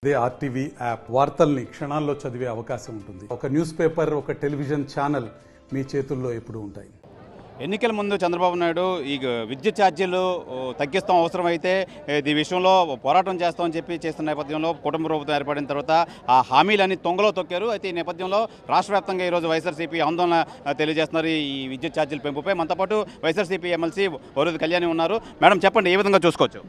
అదే RTV app వార్తల్ని క్షణాల్లో చదివే అవకాశం ఉంటుంది. ఒక న్యూస్ పేపర్, ఒక టెలివిజన్ ఛానల్ మీ చేతుల్లో ఎప్పుడూ ఉంటాయి. ఎన్నికల ముందు చంద్రబాబు నాయుడు ఈ విద్యుత్ ఛార్జీలు తగ్గిస్తాం, అవసరమైతే ఈ విషయంలో పోరాటం చేస్తామని చెప్పి చేస్తున్న నేపథ్యంలో కుటుంబ ప్రభుత్వం ఏర్పడిన తర్వాత ఆ హామీలన్నీ తొంగలో తొక్కారు. అయితే ఈ నేపథ్యంలో రాష్ట్ర వ్యాప్తంగా ఈరోజు వైఎస్ఆర్సీపీ ఆందోళన తెలియజేస్తున్నారు ఈ విద్యుత్ ఛార్జీల పెంపుపై. మనతో పాటు వైఎస్ఆర్సీపీ ఎమ్మెల్సీ వరుద్ కళ్యాణి ఉన్నారు. మేడం చెప్పండి, ఏ విధంగా చూసుకోవచ్చు?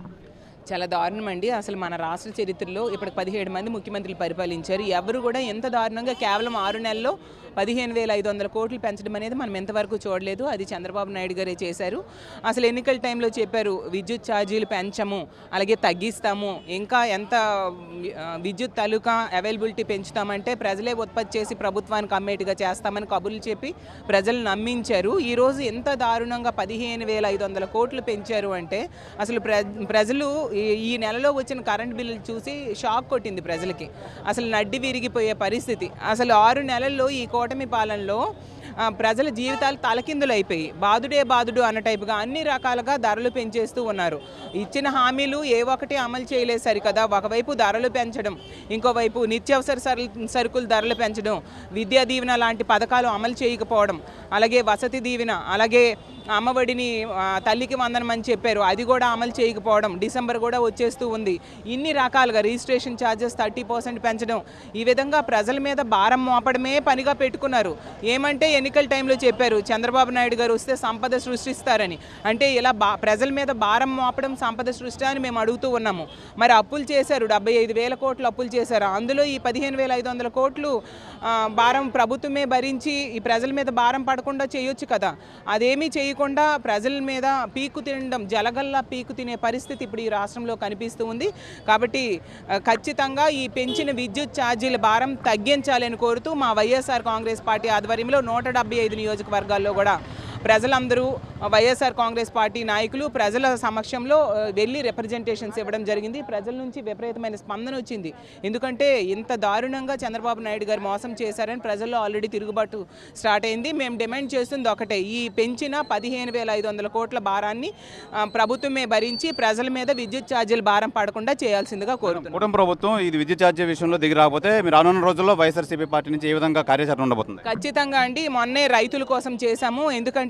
చాలా దారుణం అండి. అసలు మన రాష్ట్ర చరిత్రలో ఇప్పటికి 17 మంది ముఖ్యమంత్రులు పరిపాలించారు. ఎవరు కూడా ఎంత దారుణంగా కేవలం 6 నెలల్లో 15,500 కోట్లు పెంచడం అనేది మనం ఎంతవరకు చూడలేదు. అది చంద్రబాబు నాయుడు గారే చేశారు. అసలు ఎన్నికల టైంలో చెప్పారు విద్యుత్ ఛార్జీలు పెంచము, అలాగే తగ్గిస్తాము, ఇంకా ఎంత విద్యుత్ తాలూకా అవైలబిలిటీ పెంచుతామంటే ప్రజలే ఉత్పత్తి చేసి ప్రభుత్వానికి అమ్మేట్టుగా చేస్తామని కబుర్లు చెప్పి ప్రజలు నమ్మించారు. ఈరోజు ఎంత దారుణంగా 15,500 కోట్లు పెంచారు అంటే అసలు ప్రజలు ఈ నెలలో వచ్చిన కరెంట్ బిల్లులు చూసి షాక్ కొట్టింది ప్రజలకి. అసలు నడ్డి విరిగిపోయే పరిస్థితి. అసలు 6 నెలల్లో ఈ కూటమి పాలనలో ప్రజల జీవితాలు తలకిందులు అయిపోయి బాదుడే బాదుడు అన్న టైపుగా అన్ని రకాలుగా ధరలు పెంచేస్తూ ఉన్నారు. ఇచ్చిన హామీలు ఏ ఒక్కటి అమలు చేయలేదు సరికదా. ఒకవైపు ధరలు పెంచడం, ఇంకోవైపు నిత్యావసర సరుకులు ధరలు పెంచడం, విద్యా దీవెన లాంటి పథకాలు అమలు చేయకపోవడం, అలాగే వసతి దీవెన, అలాగే అమ్మఒడిని తల్లికి వందనం అని చెప్పారు, అది కూడా అమలు చేయకపోవడం, డిసెంబర్ కూడా వచ్చేస్తూ ఉంది. ఇన్ని రకాలుగా రిజిస్ట్రేషన్ ఛార్జెస్ 30% పెంచడం, ఈ విధంగా ప్రజల మీద భారం మోపడమే పనిగా పెట్టుకున్నారు. ఏమంటే ఎన్నికల టైంలో చెప్పారు చంద్రబాబు నాయుడు గారు వస్తే సంపద సృష్టిస్తారని. అంటే ఇలా ప్రజల మీద భారం మోపడం సంపద సృష్టి అని మేము అడుగుతూ ఉన్నాము. మరి అప్పులు చేశారు, 75,000 కోట్లు అప్పులు చేశారు. అందులో ఈ 15,500 కోట్లు భారం ప్రభుత్వమే భరించి ఈ ప్రజల మీద భారం పడకుండా చేయొచ్చు కదా. అదేమీ చేయకుండా ప్రజల మీద పీకు తినడం, జలగల్లా పీకు తినే పరిస్థితి ఇప్పుడు ఈ రాష్ట్రంలో కనిపిస్తూ ఉంది. కాబట్టి ఖచ్చితంగా ఈ పెంచిన విద్యుత్ ఛార్జీల భారం తగ్గించాలని కోరుతూ మా వైఎస్ఆర్ కాంగ్రెస్ పార్టీ ఆధ్వర్యంలో 175 నియోజకవర్గాల్లో కూడా ప్రజలందరూ వైఎస్ఆర్ కాంగ్రెస్ పార్టీ నాయకులు ప్రజల సమక్షంలో వెళ్ళి రిప్రజెంటేషన్స్ ఇవ్వడం జరిగింది. ప్రజల నుంచి విపరీతమైన స్పందన వచ్చింది. ఎందుకంటే ఇంత దారుణంగా చంద్రబాబు నాయుడు గారు మోసం చేశారని ప్రజల్లో ఆల్రెడీ తిరుగుబాటు స్టార్ట్ అయింది. మేము డిమాండ్ చేస్తుంది ఒకటే, ఈ పెంచిన 15,500 కోట్ల భారాన్ని ప్రభుత్వమే భరించి ప్రజల మీద విద్యుత్ ఛార్జీల భారం పడకుండా చేయాల్సిందిగా కోరుతున్నాం. కుటుంబ ప్రభుత్వం ఇది విద్యుత్ ఛార్జీ విషయంలో దిగి రాకపోతే మీరు రానున్న రోజుల్లో వైఎస్ఆర్సీపీ పార్టీ నుంచి ఏ విధంగా కార్యాచరణ ఉండబోతుంది? ఖచ్చితంగా అండి. మొన్నే రైతుల కోసం చేశాము. ఎందుకంటే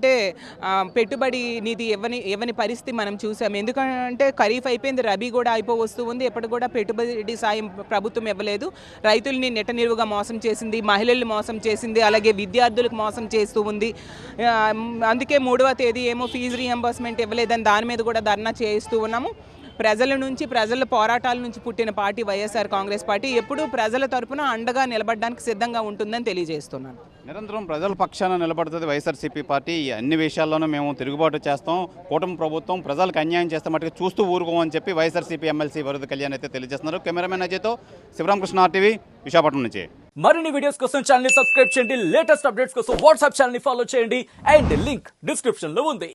పెట్టుబడి నిధి ఇవ్వని పరిస్థితి మనం చూసాము. ఎందుకంటే ఖరీఫ్ అయిపోయింది, రబీ కూడా వస్తూ ఉంది. ఎప్పటికి కూడా పెట్టుబడి సాయం ప్రభుత్వం ఇవ్వలేదు. రైతుల్ని నెట నిలువుగా మోసం చేసింది, మహిళల్ని మోసం చేసింది, అలాగే విద్యార్థులకు మోసం చేస్తూ ఉంది. అందుకే 3వ తేదీ ఏమో ఫీజు రీఎంబర్స్మెంట్ ఇవ్వలేదని దాని మీద కూడా ధర్నా చేస్తూ ఉన్నాము. ప్రజల నుంచి, ప్రజల పోరాటాల నుంచి పుట్టిన పార్టీ వైఎస్ఆర్ కాంగ్రెస్ పార్టీ ఎప్పుడూ ప్రజల తరపున అండగా నిలబడడానికి సిద్ధంగా ఉంటుందని తెలియజేస్తున్నాను. నిరంతరం ప్రజల పక్షాన నిలబడుతుంది వైఎస్ఆర్సీపీ పార్టీ. అన్ని విషయాల్లోనూ మేము తిరుగుబాటు చేస్తాం, కూటమి ప్రభుత్వం ప్రజలకు అన్యాయం చేస్తే మటుకు చూస్తూ ఊరుకోమని చెప్పి వైఎస్ఆర్సీపీ ఎమ్మెల్సీ వరుద్ కళ్యాణ్ అయితే తెలియజేస్తున్నారు. కెమెరామెన్ అజయ్తో శివరామకృష్ణ, ఆర్టీవీ, విశాఖపట్నం నుంచి. మరిన్ని వీడియోస్ కోసం ఛానల్ ని సబ్స్క్రైబ్ చేయండి. లేటెస్ట్ అప్డేట్స్ కోసం వాట్సాప్ ఛానల్ ని ఫాలో చేయండి. అండ్ లింక్ డిస్క్రిప్షన్ లో ఉంది.